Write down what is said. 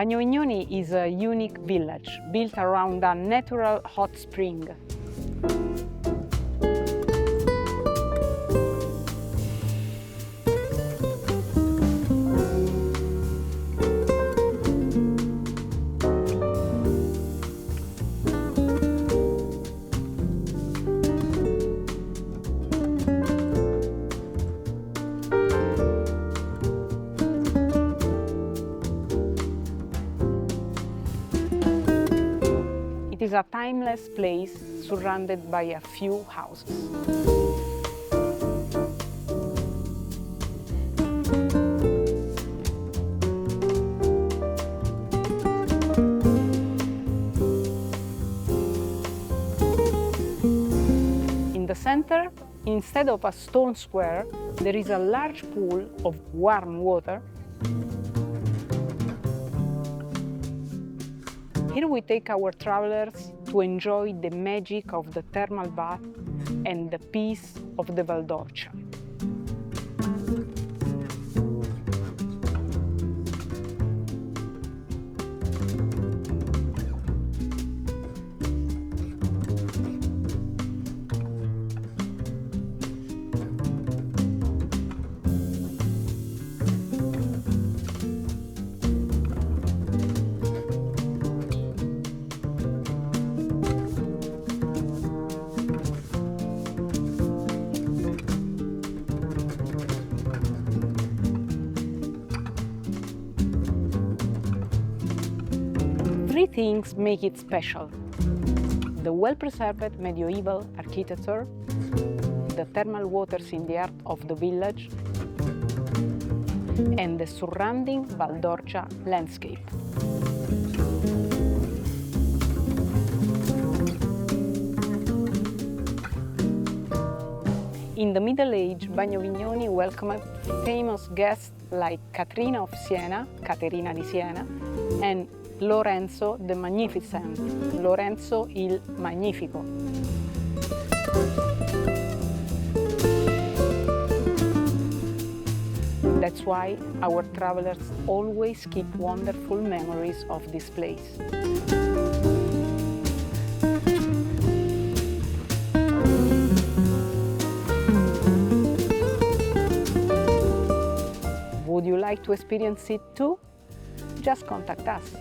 Bagno Vignoni is a unique village built around a natural hot spring. It is a timeless place surrounded by a few houses. In the center, instead of a stone square, there is a large pool of warm water. Here we take our travelers to enjoy the magic of the thermal bath and the peace of the Valdorcia. Three things make it special: the well-preserved medieval architecture, the thermal waters in the heart of the village, and the surrounding Valdorcia landscape. In the Middle Age, Bagno Vignoni welcomed famous guests like Caterina di Siena, and Lorenzo the Magnificent, Lorenzo il Magnifico. That's why our travelers always keep wonderful memories of this place. Would you like to experience it too? Just contact us.